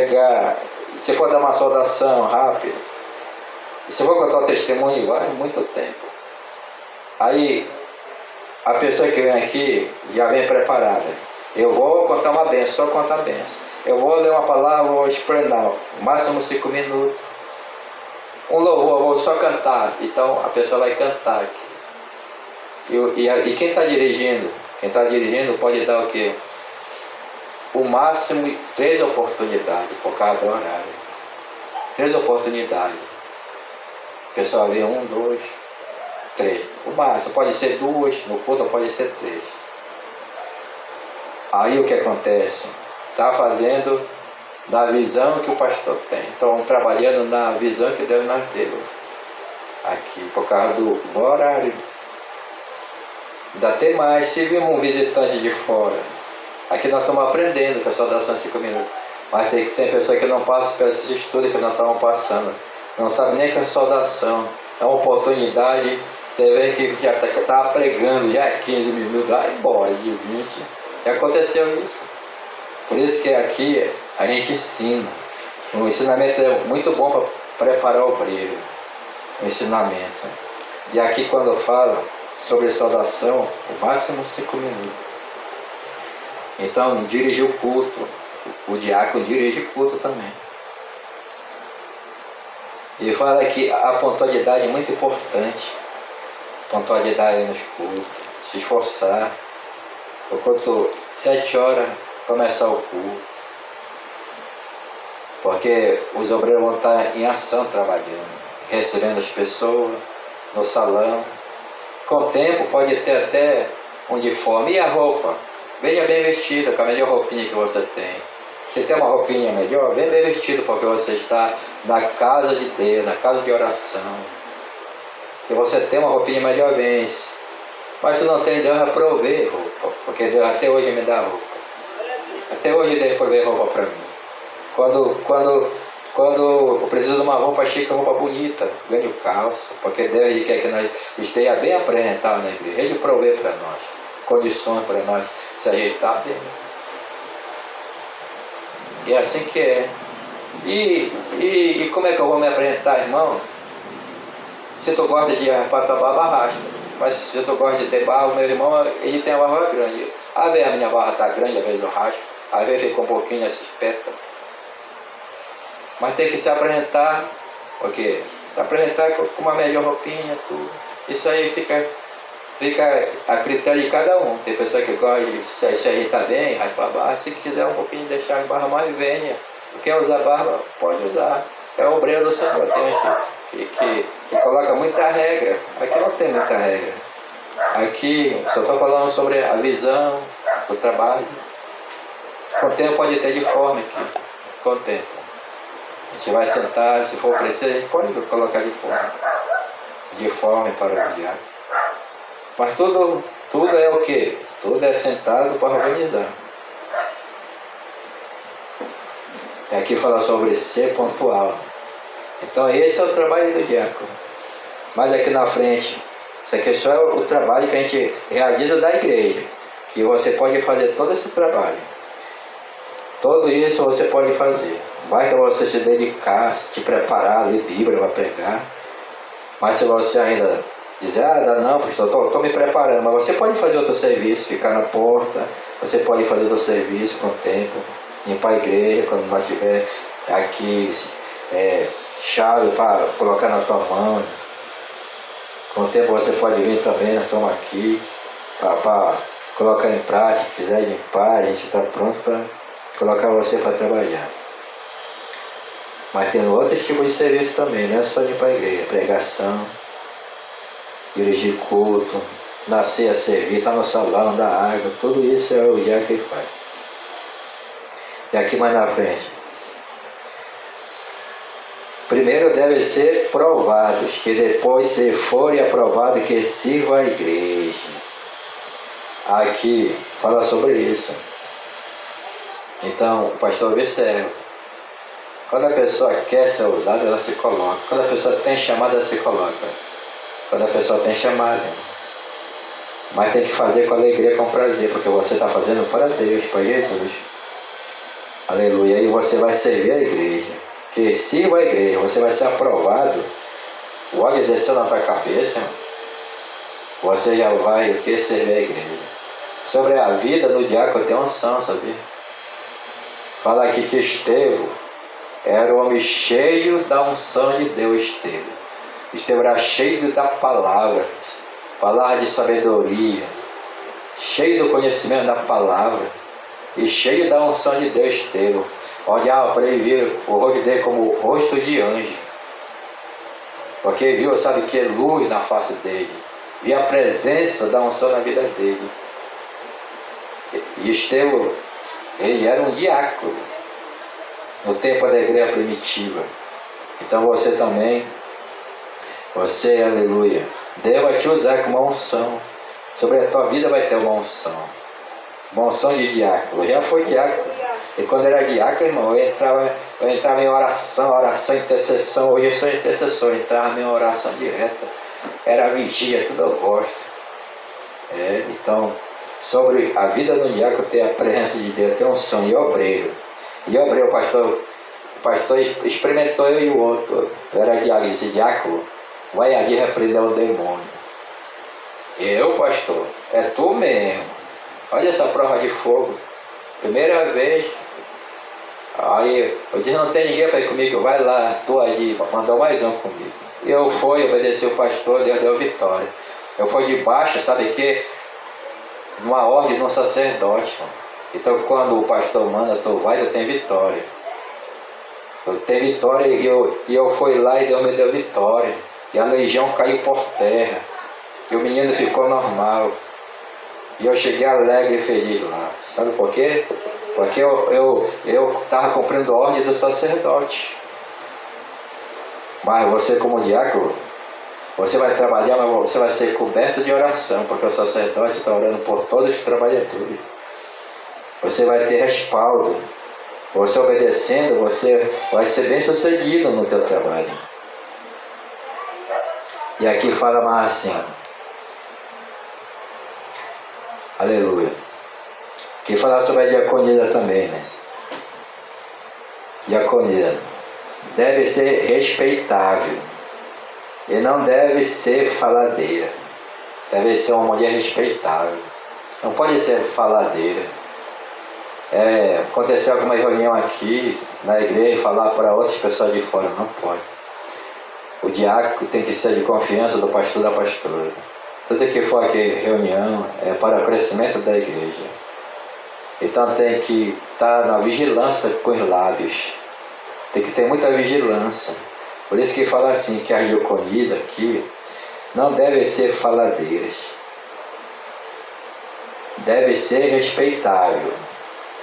pegar, se for dar uma saudação rápida, se for contar o testemunho, vai muito tempo. Aí a pessoa que vem aqui já vem preparada. Eu vou contar uma benção, só contar a benção. Eu vou ler uma palavra, vou explanar, máximo 5 minutos. Um louvor, eu vou só cantar. Então a pessoa vai cantar aqui. E quem está dirigindo? Quem está dirigindo pode dar o quê? O máximo 3 oportunidades por causa do horário. 3 oportunidades. O pessoal vê 1, 2, 3. O máximo pode ser 2, no culto pode ser 3. Aí o que acontece? Está fazendo da visão que o pastor tem. Estão trabalhando na visão que Deus nos deu. Aqui, por causa do horário. Ainda tem mais, se vir um visitante de fora, aqui nós estamos aprendendo que a saudação é 5 minutos, mas tem pessoas que não passam por esses estudos que nós estamos passando, não sabem nem que é saudação, é uma oportunidade, tem vez que já está pregando, já é 15 minutos, vai embora de 20, já aconteceu isso. Por isso que aqui a gente ensina, o ensinamento é muito bom para preparar o obreiro, o ensinamento. E aqui quando eu falo sobre saudação, o máximo 5 minutos. Então, dirigir o culto. O diácono dirige o culto também. E fala que a pontualidade é muito importante. Pontualidade nos cultos. Se esforçar. O culto, 7 horas, começar o culto. Porque os obreiros vão estar em ação trabalhando. Recebendo as pessoas no salão. Com o tempo pode ter até um uniforme. E a roupa? Venha bem vestido, com a melhor roupinha que você tem. Você tem uma roupinha melhor? Vem bem vestido, porque você está na casa de Deus, na casa de oração. Se você tem uma roupinha melhor, vence. Mas se não tem, Deus vai prover roupa. Porque Deus até hoje me dá roupa. Até hoje Deus provê roupa para mim. Quando eu preciso de uma roupa chique, roupa bonita, ganho calça, porque Deus quer que nós esteja bem apresentados na igreja. Ele provê para nós, condições para nós se ajeitar bem. E é assim que é. E como é que eu vou me apresentar, irmão? Se tu gosta de raspar tua barba, arrasta. Mas se tu gosta de ter barba, meu irmão, ele tem a barba grande. Às vezes a minha barba está grande, às vezes eu raspo, às vezes fica um pouquinho, essa espeta. Mas tem que se apresentar, porque se apresentar com uma melhor roupinha, tudo. Isso aí fica a critério de cada um. Tem pessoa que gosta de se ajeitar bem, raspar a barba. Se quiser um pouquinho deixar a barba mais venha. Quer usar barba, pode usar. É o obreiro do Senhor. Tem gente que coloca muita regra. Aqui não tem muita regra. Aqui só estou falando sobre a visão, o trabalho. Com o tempo pode ter de forma aqui. Com o tempo. A gente vai sentar, se for preciso, a gente pode colocar de forma. De forma para o diário. Mas tudo é o quê? Tudo é sentado para organizar. E aqui fala sobre ser pontual. Então esse é o trabalho do diácono. Mas aqui na frente, isso aqui só é o trabalho que a gente realiza da igreja. Que você pode fazer todo esse trabalho. Tudo isso você pode fazer. Basta você se dedicar, te preparar, ler Bíblia para pregar. Mas se você ainda dizer, não, pastor, estou me preparando, mas você pode fazer outro serviço, ficar na porta, você pode fazer outro serviço com o tempo, limpar a igreja quando nós tiver aqui chave para colocar na tua mão. Com o tempo você pode vir também, nós estamos aqui para colocar em prática, se quiser limpar, a gente está pronto para colocar você para trabalhar. Mas tem outros tipos de serviço também, não é só limpar a igreja, pregação, dirigir culto, nascer a servir, estar no salão, dar água, tudo isso é o diácono que faz. E aqui mais na frente. Primeiro deve ser provados, que depois se forem aprovados que sirva a igreja. Aqui fala sobre isso. Então o pastor observa. Quando a pessoa quer ser usada, ela se coloca. Quando a pessoa tem chamada, ela se coloca. Quando a pessoa tem chamada. Mas tem que fazer com alegria, com prazer, porque você está fazendo para Deus, para Jesus. Aleluia. E você vai servir a igreja. Que sirva a igreja, você vai ser aprovado. O óleo desceu na tua cabeça, você já vai o que? Servir a igreja. Sobre a vida do diácono tem unção, sabia? Fala aqui que Estevão era o homem cheio da unção de Deus. Estevão era cheio da palavra de sabedoria, cheio do conhecimento da palavra e cheio da unção de Deus. Estevão olhava para ele, via o rosto dele como o rosto de anjo, porque viu, sabe, que luz na face dele, via a presença da unção na vida dele. E Estevão, ele era um diácono no tempo da igreja primitiva. Então você também, você, aleluia, Deus vai te usar com uma unção. Sobre a tua vida vai ter uma unção de diácono. Eu já fui diácono. E quando era diácono, irmão, eu entrava em oração, intercessão. Hoje eu sou intercessor, eu entrava em oração direta. Era vigia, tudo eu gosto. Então, sobre a vida do diácono tem a presença de Deus, tem unção e obreiro. O pastor experimentou eu e o outro. Eu era diácono, disse: diácono, vai ali repreender o demônio. Eu, pastor, é tu mesmo. Olha essa prova de fogo. Primeira vez. Aí eu disse: não tem ninguém para ir comigo, vai lá, tu ali, mandou mais um comigo. Eu fui, obedeci o pastor, Deus deu vitória. Eu fui debaixo, sabe que? Numa ordem de um sacerdote. Então quando o pastor manda, tu vai, eu tenho vitória. Eu tenho vitória e eu fui lá e Deus me deu vitória. E a legião caiu por terra. E o menino ficou normal. E eu cheguei alegre e feliz lá. Sabe por quê? Porque eu estava cumprindo a ordem do sacerdote. Mas você, como diácono, você vai trabalhar, mas você vai ser coberto de oração, porque o sacerdote está orando por todos os trabalhadores. Você vai ter respaldo. Você obedecendo, você vai ser bem sucedido no teu trabalho. E aqui fala mais assim, aleluia. Aqui fala sobre a diaconia também, né? Diaconia deve ser respeitável e não deve ser faladeira. Deve ser uma mulher respeitável. Não pode ser faladeira. Aconteceu alguma reunião aqui na igreja e falar para outras pessoas de fora, não pode. O diácono tem que ser de confiança do pastor da pastora. Tudo que for aqui reunião é para o crescimento da igreja. Então tem que estar na vigilância com os lábios. Tem que ter muita vigilância. Por isso que fala assim, que as diaconias aqui não devem ser faladeiras. Deve ser respeitável.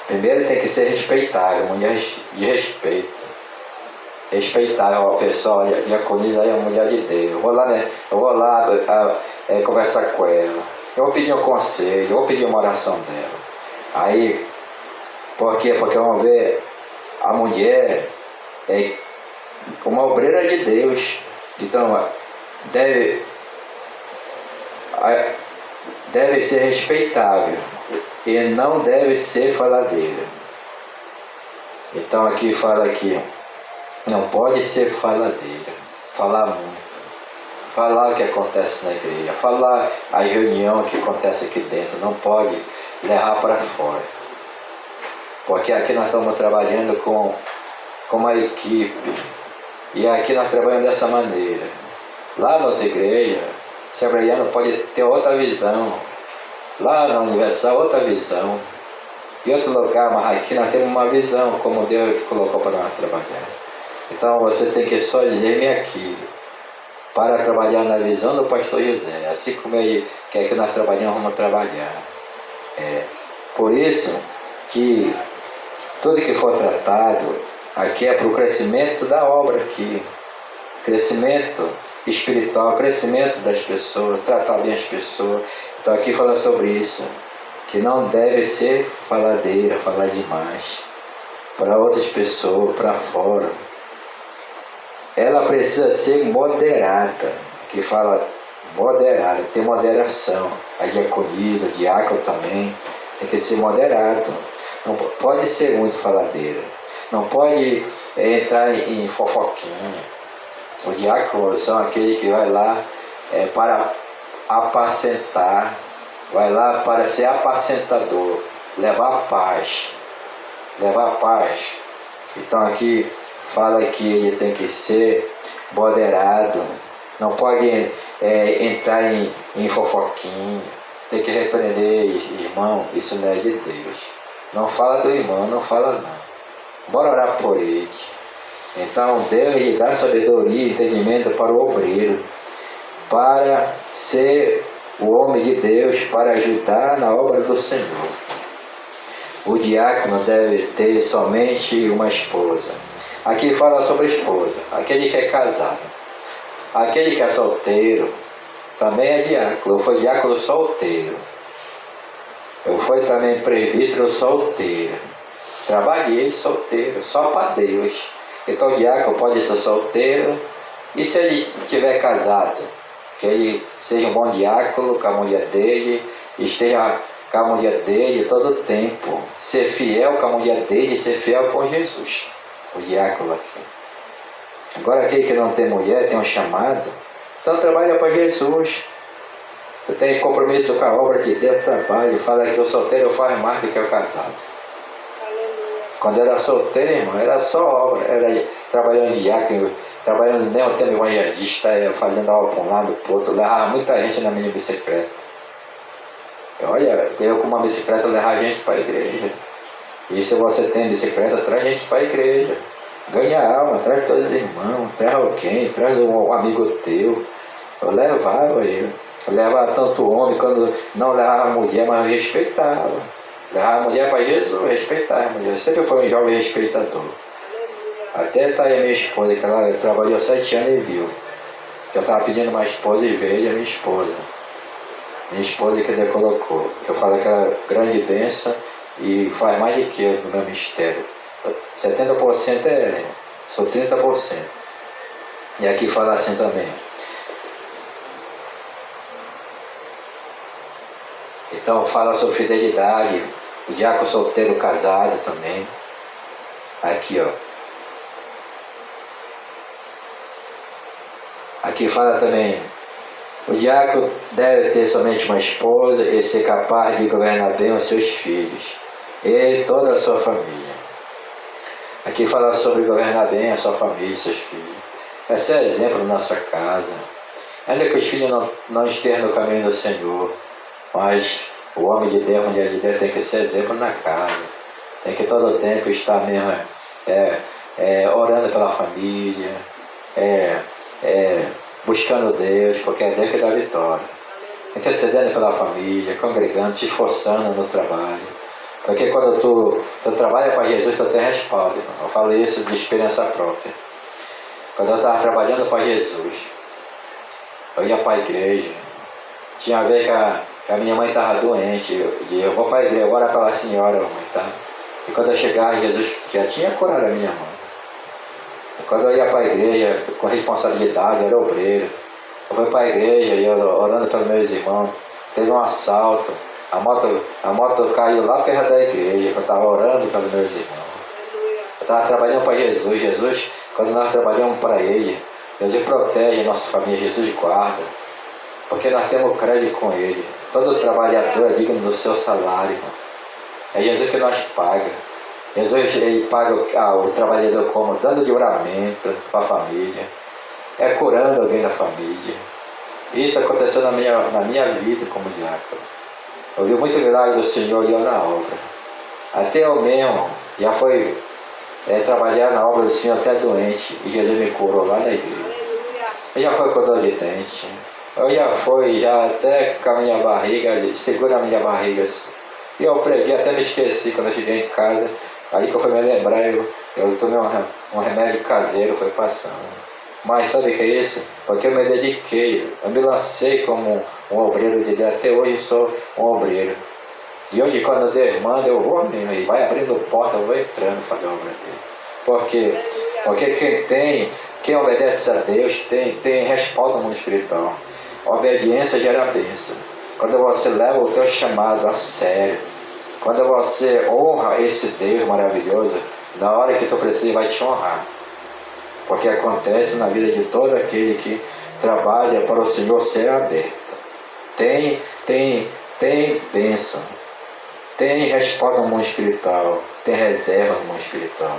Primeiro tem que ser respeitável, mulher de respeito. Respeitável a pessoa, a diaconisa é a mulher de Deus. Eu vou lá conversar com ela. Eu vou pedir um conselho, eu vou pedir uma oração dela. Aí, por quê? Porque vamos ver, a mulher é uma obreira de Deus. Então, deve ser respeitável e não deve ser faladeira. Então aqui fala aqui, não pode ser faladeira, falar muito, falar o que acontece na igreja, falar a reunião que acontece aqui dentro, não pode levar para fora. Porque aqui nós estamos trabalhando com uma equipe, e aqui nós trabalhamos dessa maneira. Lá na outra igreja, o Assembleiano pode ter outra visão, lá na Universal outra visão, em outro lugar, mas aqui nós temos uma visão, como Deus colocou para nós trabalhar. Então você tem que só dizer-me aqui, para trabalhar na visão do pastor José, assim como ele quer que nós trabalhamos, vamos trabalhar. Por isso que tudo que for tratado aqui é para o crescimento da obra aqui, crescimento espiritual, crescimento das pessoas, tratar bem as pessoas. Então aqui fala sobre isso, que não deve ser faladeira, falar demais para outras pessoas, para fora. Ela precisa ser moderada, que fala moderada, ter moderação. A diaconisa, o diácono também tem que ser moderado, não pode ser muito faladeiro, não pode entrar em fofoquinha. O diácono são aquele que vai lá para apacentar, vai lá para ser apacentador, levar paz. Então aqui fala que ele tem que ser moderado, não pode entrar em fofoquinha, tem que repreender, irmão, isso não é de Deus. Não fala do irmão, não fala não. Bora orar por ele. Então Deus lhe dá sabedoria e entendimento para o obreiro, para ser o homem de Deus, para ajudar na obra do Senhor. O diácono deve ter somente uma esposa. Aqui fala sobre a esposa, aquele que é casado. Aquele que é solteiro também é diácono. Eu fui diácono solteiro. Eu fui também presbítero solteiro. Trabalhei solteiro, só para Deus. Então o diácono pode ser solteiro, e se ele estiver casado, que ele seja um bom diácono com a mulher dele, esteja com a mulher dele todo o tempo, ser fiel com a mulher dele, ser fiel com Jesus, o diácono aqui. Agora aquele que não tem mulher, tem um chamado, então trabalha para Jesus. Tu tem compromisso com a obra de Deus, trabalha. Fala que o solteiro faz mais do que o casado. Quando era solteiro, irmão, era só obra, era trabalhando de diácono, trabalhando nem o tempo evangelista, fazendo aula para um lado, para o outro, levava muita gente na minha bicicleta. Olha, eu com uma bicicleta levava gente para a igreja. E se você tem bicicleta, traz gente para a igreja. Ganha alma, traz todos os irmãos, traz alguém, traz um amigo teu. Eu levava ele. Eu levava tanto homem, quando não levava mulher, mas eu respeitava. Levava a mulher para Jesus, respeitava a mulher. Sempre foi um jovem respeitador. Até tá aí a minha esposa, que ela trabalhou 7 anos e viu. Que eu estava pedindo uma esposa e veio a minha esposa. Minha esposa que Deus colocou. Que eu falo que ela é grande bênção e faz mais do que eu no meu ministério. 70% é ela, sou 30%. E aqui fala assim também. Então fala sobre fidelidade, o diácono solteiro casado também. Aqui ó. Aqui fala também, o diácono deve ter somente uma esposa e ser capaz de governar bem os seus filhos e toda a sua família. Aqui fala sobre governar bem a sua família e seus filhos. Vai ser exemplo na nossa casa. Ainda que os filhos não estejam no caminho do Senhor, mas o homem de Deus, a mulher de Deus tem que ser exemplo na casa. Tem que todo o tempo estar mesmo orando pela família, buscando Deus, porque é Deus que dá vitória. Intercedendo pela família, congregando, te esforçando no trabalho. Porque quando tu trabalha para Jesus, tu tem respaldo. Eu falo isso de experiência própria. Quando eu estava trabalhando para Jesus, eu ia para a igreja. Tinha vez que a minha mãe estava doente. Eu vou para a igreja, ora pela senhora, mãe, tá? E quando eu chegava, Jesus já tinha curado a minha mãe. Quando eu ia para a igreja, com responsabilidade, eu era obreiro. Eu fui para a igreja e eu orando pelos meus irmãos. Teve um assalto. A moto caiu lá perto da igreja. Eu estava orando pelos meus irmãos. Eu estava trabalhando para Jesus. Jesus, quando nós trabalhamos para Ele, Jesus protege a nossa família, Jesus guarda. Porque nós temos crédito com Ele. Todo trabalhador é digno do seu salário, irmão. É Jesus que nós paga. Jesus ele paga o trabalhador como? Dando livramento para a família. É curando alguém da família. Isso aconteceu na minha vida como diácono. Eu vi muito milagre do Senhor e eu na obra. Até eu mesmo já fui trabalhar na obra do Senhor até doente. E Jesus me curou lá na igreja. Eu já fui com dor de dente. Eu já fui até com a minha barriga, segura a minha barriga assim. E eu preguei, até me esqueci quando eu cheguei em casa. Aí que eu fui me lembrar, eu tomei um remédio caseiro, foi passando. Mas sabe o que é isso? Porque eu me dediquei, eu me lancei como um obreiro de Deus. Até hoje eu sou um obreiro. E hoje quando Deus manda, eu vou mesmo. E vai abrindo porta, eu vou entrando fazer a obra dele. Por quê? Porque quem obedece a Deus tem respaldo no mundo espiritual. A obediência gera bênção. Quando você leva o teu chamado a sério, Quando você honra esse Deus maravilhoso, na hora que tu precisa, Ele vai te honrar. Porque acontece na vida de todo aquele que trabalha para o Senhor ser aberto. Tem bênção, tem resposta no mundo espiritual, tem reserva no mundo espiritual.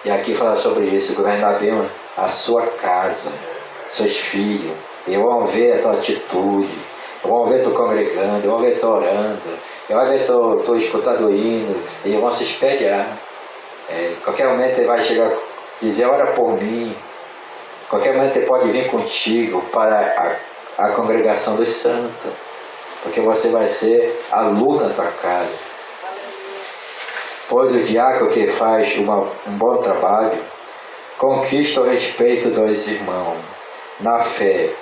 E aqui fala sobre isso, governar bem a sua casa, seus filhos. Eles vão ver a tua atitude, eles vão ver tu congregando, eles vão ver tu orando, eles vão ver tu escutando o hino, eles vão se espelhar. Qualquer momento ele vai chegar e dizer, ora por mim. Qualquer momento ele pode vir contigo para a congregação dos santos, porque você vai ser a luz na tua casa. Pois o diácono que faz um bom trabalho conquista o respeito dos irmãos na fé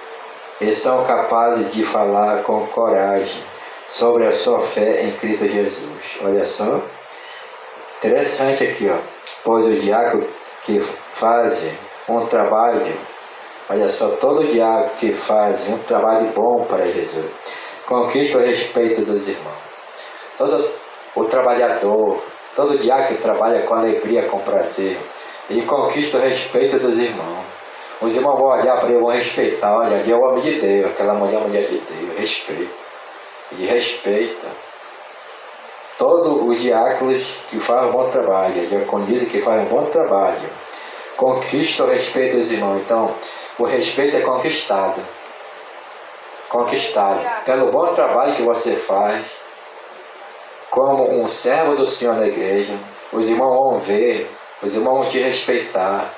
e são capazes de falar com coragem sobre a sua fé em Cristo Jesus. Olha só, interessante aqui, ó. Pois o diácono que faz um trabalho, olha só, todo diácono que faz um trabalho bom para Jesus conquista o respeito dos irmãos. Todo o trabalhador, todo diácono que trabalha com alegria, com prazer, ele conquista o respeito dos irmãos. Os irmãos vão olhar para ele, vão respeitar, olha, ali é o homem de Deus, aquela mulher de Deus, respeita. Ele respeita. Todos os diáconos que fazem um bom trabalho, a diaconisa que faz um bom trabalho, conquista o respeito dos irmãos. Então, o respeito é conquistado. Conquistado pelo bom trabalho que você faz, como um servo do Senhor na igreja. Os irmãos vão ver, os irmãos vão te respeitar.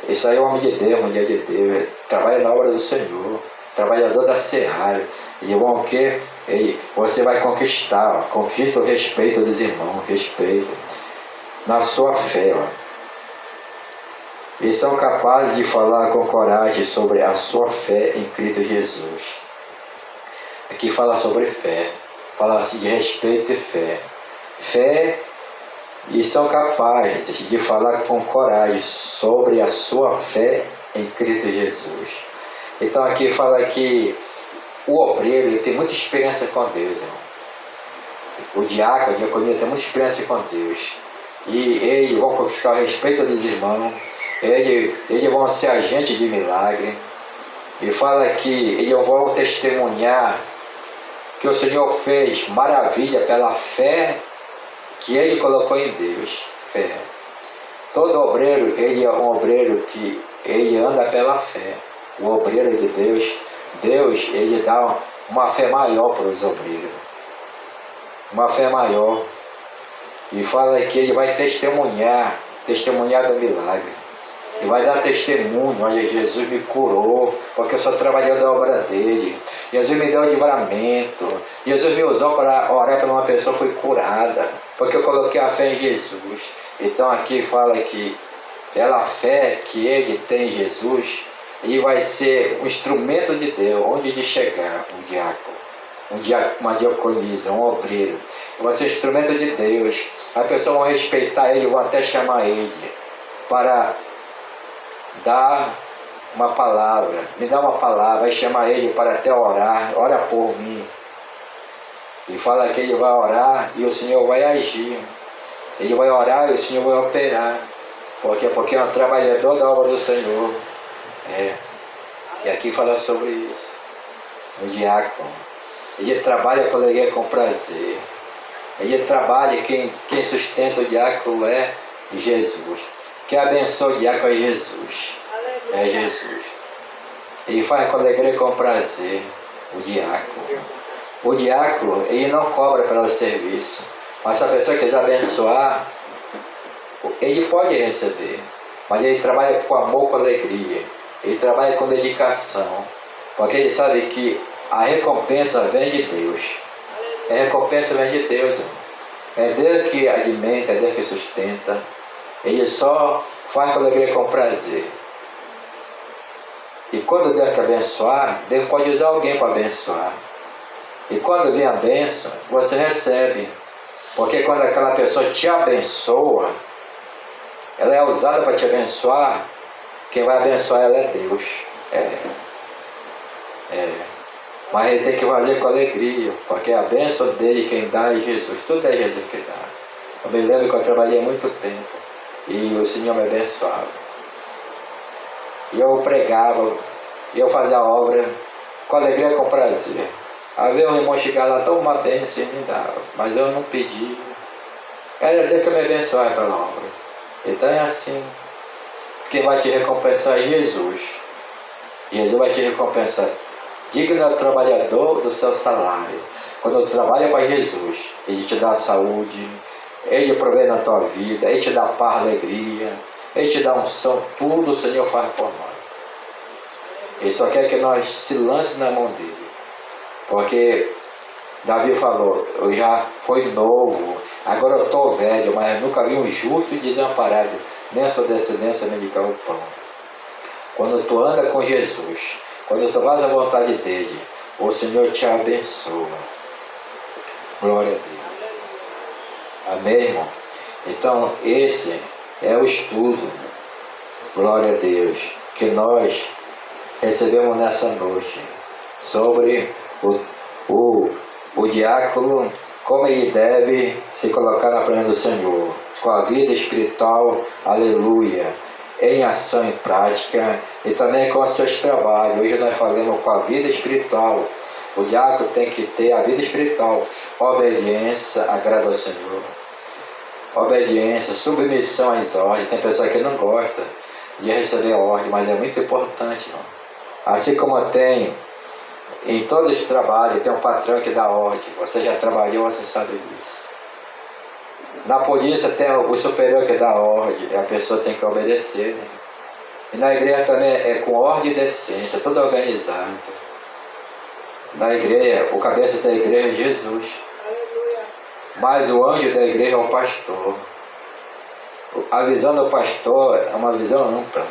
Isso aí é o homem de Deus, mulher de Deus, trabalha na obra do Senhor, trabalhador da seara. E vão o que? Você vai conquistar, conquista o respeito dos irmãos, respeito na sua fé. E são capazes de falar com coragem sobre a sua fé em Cristo Jesus. Aqui fala sobre fé, fala assim de respeito e fé. Fé, e são capazes de falar com coragem sobre a sua fé em Cristo Jesus. Então aqui fala que o obreiro ele tem muita experiência com Deus, irmão. O diácono, a diaconia tem muita experiência com Deus. E eles vão conquistar o respeito dos irmãos, eles vão ser agentes de milagre. E fala que eles vão testemunhar que o Senhor fez maravilha pela fé que ele colocou em Deus. Fé. Todo obreiro, ele é um obreiro que ele anda pela fé. O obreiro de Deus, ele dá uma fé maior para os obreiros. Uma fé maior. E fala que ele vai testemunhar do milagre. Ele vai dar testemunho, olha, Jesus me curou, porque eu sou trabalhador da obra dele. Jesus me deu um livramento. Jesus me usou para orar para uma pessoa que foi curada, porque eu coloquei a fé em Jesus. Então aqui fala que pela fé que ele tem em Jesus, ele vai ser um instrumento de Deus, onde ele chegar, um diácono, uma diaconisa, um obreiro. Vai ser instrumento de Deus. As pessoas vão respeitar ele, vão até chamar ele para dar uma palavra, me dá uma palavra, vai chamar ele para até orar, ora por mim. E fala que ele vai orar e o Senhor vai agir. Ele vai orar e o Senhor vai operar. Porque é um trabalhador da obra do Senhor. E aqui fala sobre isso. O diácono, ele trabalha com alegria, com prazer. Ele trabalha, quem sustenta o diácono é Jesus. Quem abençoa o diácono é Jesus. É Jesus. Ele faz com alegria e com prazer. O diácono. O diácono, ele não cobra pelo serviço. Mas se a pessoa quiser abençoar, ele pode receber. Mas ele trabalha com amor, com alegria. Ele trabalha com dedicação. Porque ele sabe que a recompensa vem de Deus. A recompensa vem de Deus. É Deus que alimenta, é Deus que sustenta. Ele só faz com alegria e com prazer. E quando Deus quer abençoar, Deus pode usar alguém para abençoar. E quando vem a bênção, você recebe. Porque quando aquela pessoa te abençoa, ela é usada para te abençoar, quem vai abençoar ela é Deus. Mas ele tem que fazer com alegria, porque a bênção dele quem dá é Jesus. Tudo é Jesus que dá. Eu me lembro que eu trabalhei muito tempo e o Senhor me abençoava. E eu pregava, e eu fazia a obra com alegria e com prazer. Havia um irmão chegar lá, toma uma bênção e me dava, mas eu não pedi. Era Deus que me abençoava pela obra. Então é assim. Quem vai te recompensar é Jesus. Jesus vai te recompensar. Digno ao trabalhador do seu salário. Quando trabalha para Jesus, Ele te dá saúde, Ele provê na tua vida, Ele te dá paz, alegria, Ele te dá unção, tudo o Senhor faz por nós. Ele só quer que nós se lance na mão dele. Porque Davi falou, eu já fui novo, agora eu estou velho, mas eu nunca vi um justo e desamparado, nem a sua descendência mendigar o pão. Quando tu anda com Jesus, quando tu faz a vontade dele, o Senhor te abençoa. Glória a Deus. Amém, irmão? Então, esse é o estudo, glória a Deus, que nós recebemos nessa noite, sobre o diácono, como ele deve se colocar na presença do Senhor, com a vida espiritual, aleluia, em ação e prática, e também com os seus trabalhos. Hoje nós falamos com a vida espiritual. O diácono tem que ter a vida espiritual, obediência, agrado ao Senhor, obediência, submissão às ordens. Tem pessoa que não gosta de receber a ordem, mas é muito importante, irmão. Assim como tem em todos os trabalhos, tem um patrão que dá ordem. Você já trabalhou, você sabe disso. Na polícia tem o superior que dá ordem, e a pessoa tem que obedecer, né? E na igreja também é com ordem e decência, tudo organizado. Na igreja, o cabeça da igreja é Jesus. Mas o anjo da igreja é o pastor. A visão do pastor é uma visão ampla.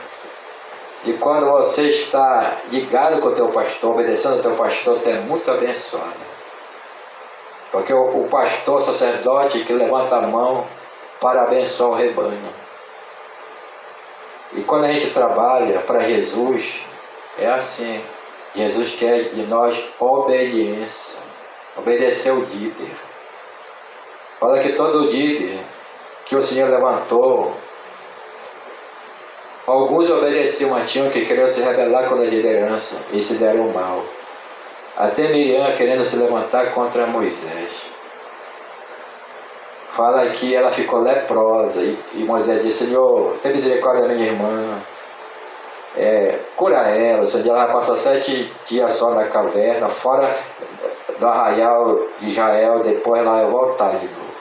E quando você está ligado com o teu pastor, obedecendo ao teu pastor, tu é muito abençoado. Porque o pastor, o sacerdote que levanta a mão para abençoar o rebanho. E quando a gente trabalha para Jesus, é assim. Jesus quer de nós obediência. Obedecer o líder. Fala que todo líder que o Senhor levantou, alguns obedeciam, mas tinham que queriam se rebelar contra a liderança e se deram mal. Até Miriam querendo se levantar contra Moisés. Fala que ela ficou leprosa e Moisés disse, Senhor, tem misericórdia da minha irmã, cura ela. O Senhor vai passar 7 dias só na caverna, fora do arraial de Israel, depois ela vai voltar de novo.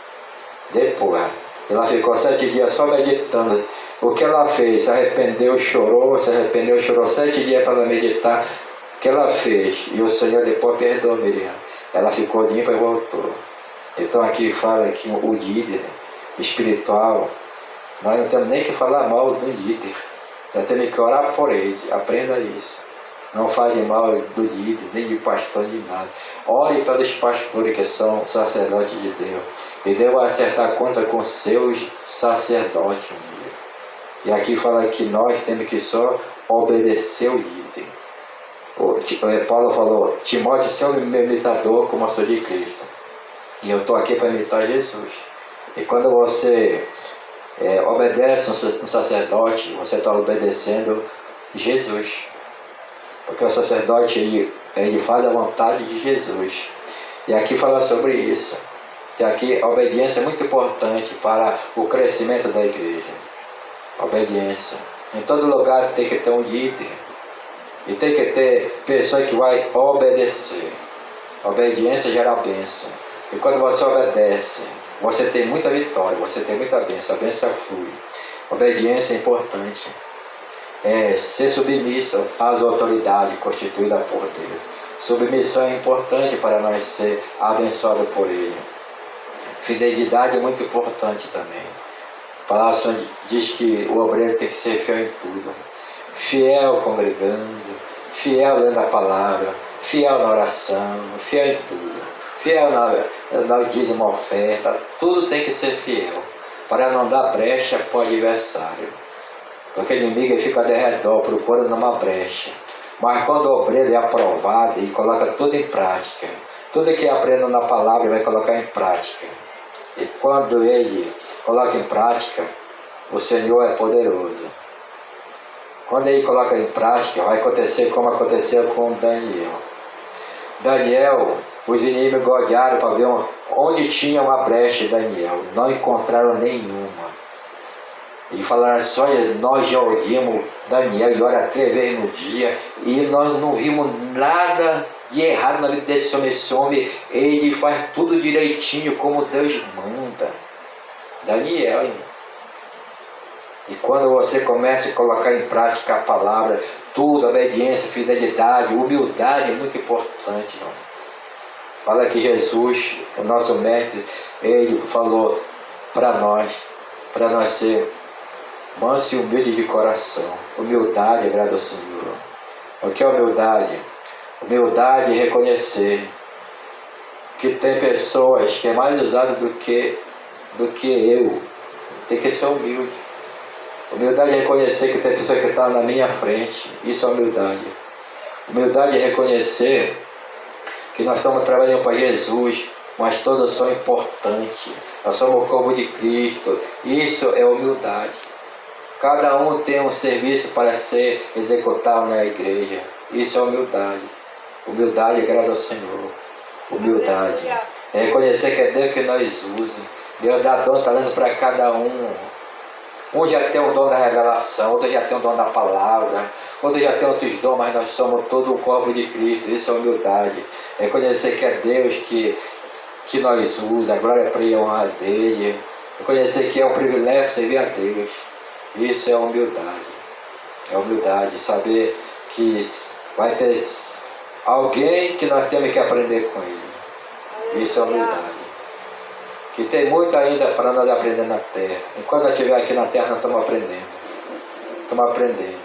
Depois, ela ficou 7 dias só meditando. O que ela fez? Se arrependeu, chorou, 7 dias para ela meditar. O que ela fez? E o Senhor depois perdoou Miriam. Ela ficou limpa e voltou. Então aqui fala que o líder espiritual, nós não temos nem que falar mal do líder. Nós temos que orar por ele. Aprenda isso. Não fale mal do líder, nem de pastor, nem de nada. Ore pelos pastores que são sacerdotes de Deus. E Deus vai acertar conta com seus sacerdotes um dia. E aqui fala que nós temos que só obedecer o líder. Paulo falou, Timóteo, seu meu imitador como eu sou de Cristo. E eu estou aqui para imitar Jesus. E quando você obedece um sacerdote, você está obedecendo Jesus. Porque o sacerdote ele faz a vontade de Jesus. E aqui fala sobre isso. Que aqui a obediência é muito importante para o crescimento da igreja. Obediência. Em todo lugar tem que ter um líder. E tem que ter pessoa que vai obedecer. Obediência gera bênção. E quando você obedece, você tem muita vitória, você tem muita bênção. A bênção flui. Obediência é importante. Ser submisso às autoridades constituídas por Deus. Submissão é importante para nós ser abençoados por Ele. Fidelidade é muito importante também. A palavra diz que o obreiro tem que ser fiel em tudo. Fiel congregando, fiel lendo a palavra, fiel na oração, fiel em tudo. Fiel na dízimo oferta, tudo tem que ser fiel. Para não dar brecha para o adversário. Porque o inimigo fica ao redor procurando uma brecha. Mas quando o obreiro é aprovado, ele coloca tudo em prática. Tudo que aprende na palavra, ele vai colocar em prática. E quando ele coloca em prática, o Senhor é poderoso. Quando ele coloca em prática, vai acontecer como aconteceu com Daniel. Daniel, os inimigos olharam para ver onde tinha uma brecha. Daniel, não encontraram nenhuma. E falaram assim: olha, nós já ouvimos Daniel e ora 3 vezes no dia e nós não vimos nada de errado na vida desse homem. Esse homem, ele faz tudo direitinho como Deus manda. Daniel, irmão. E quando você começa a colocar em prática a palavra, tudo, obediência, fidelidade, humildade é muito importante, irmão. Fala que Jesus, o nosso mestre, ele falou para nós ser manso e humilde de coração. Humildade agrada ao Senhor. O que é humildade? Humildade é reconhecer que tem pessoas que é mais usada do que eu. Tem que ser humilde. Humildade é reconhecer que tem pessoa que está na minha frente. Isso é humildade. Humildade é reconhecer que nós estamos trabalhando para Jesus, mas todos são importantes. Nós somos o corpo de Cristo. Isso é humildade. Cada um tem um serviço para ser executado na igreja. Isso é humildade. Humildade agrada ao Senhor. Humildade é reconhecer que é Deus que nós usa. Deus dá dom, talento para cada um. Um já tem o dom da revelação, outro já tem o dom da palavra, outro já tem outros dons, mas nós somos todo o corpo de Cristo. Isso é humildade. É reconhecer que é Deus que nós usa, a glória para Ele, a honra dele. Reconhecer que é um privilégio servir a Deus. Isso é humildade. É humildade, saber que vai ter alguém que nós temos que aprender com Ele. Isso é humildade. Que tem muito ainda para nós aprender na terra. Enquanto nós estivermos aqui na terra, nós estamos aprendendo. Estamos aprendendo.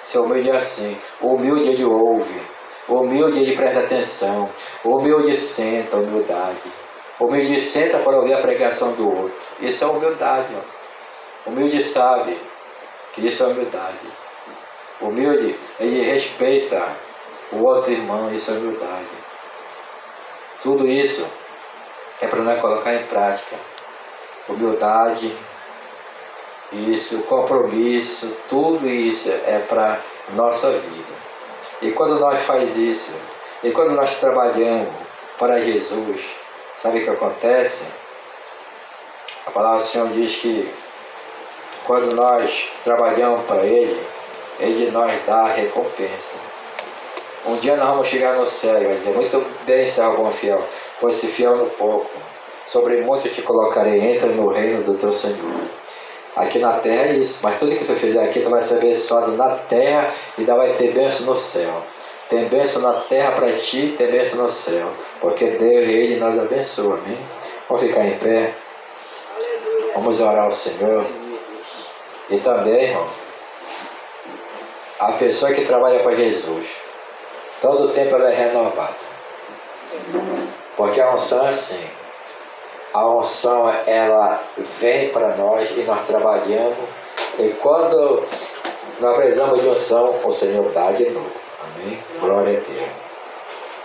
Ser humilde é assim. O humilde ele ouve. O humilde ele presta atenção. O humilde senta, humildade. O humilde senta para ouvir a pregação do outro. Isso é humildade, mano. O humilde sabe que isso é humildade. O humilde, ele respeita o outro irmão. Isso é humildade. Tudo isso é para nós colocar em prática. Humildade, isso, compromisso, tudo isso é para nossa vida. E quando nós faz isso, e quando nós trabalhamos para Jesus, sabe o que acontece? A palavra do Senhor diz que quando nós trabalhamos para Ele, Ele nos dá a recompensa. Um dia nós vamos chegar no céu e vai dizer: muito bem, servo bom fiel, fosse fiel no pouco, sobre muito te colocarei, entra no reino do teu Senhor. Aqui na terra é isso, mas tudo que tu fizer aqui, tu vai ser abençoado na terra e ainda vai ter bênção no céu. Tem bênção na terra para ti, tem bênção no céu, porque Deus, Ele nos abençoa, amém? Vamos ficar em pé, vamos orar ao Senhor. E também, irmão, a pessoa que trabalha para Jesus, todo o tempo ela é renovada. Porque a unção é assim. A unção, ela vem para nós e nós trabalhamos. E quando nós precisamos de unção, o Senhor dá de novo. Amém? Glória a Deus.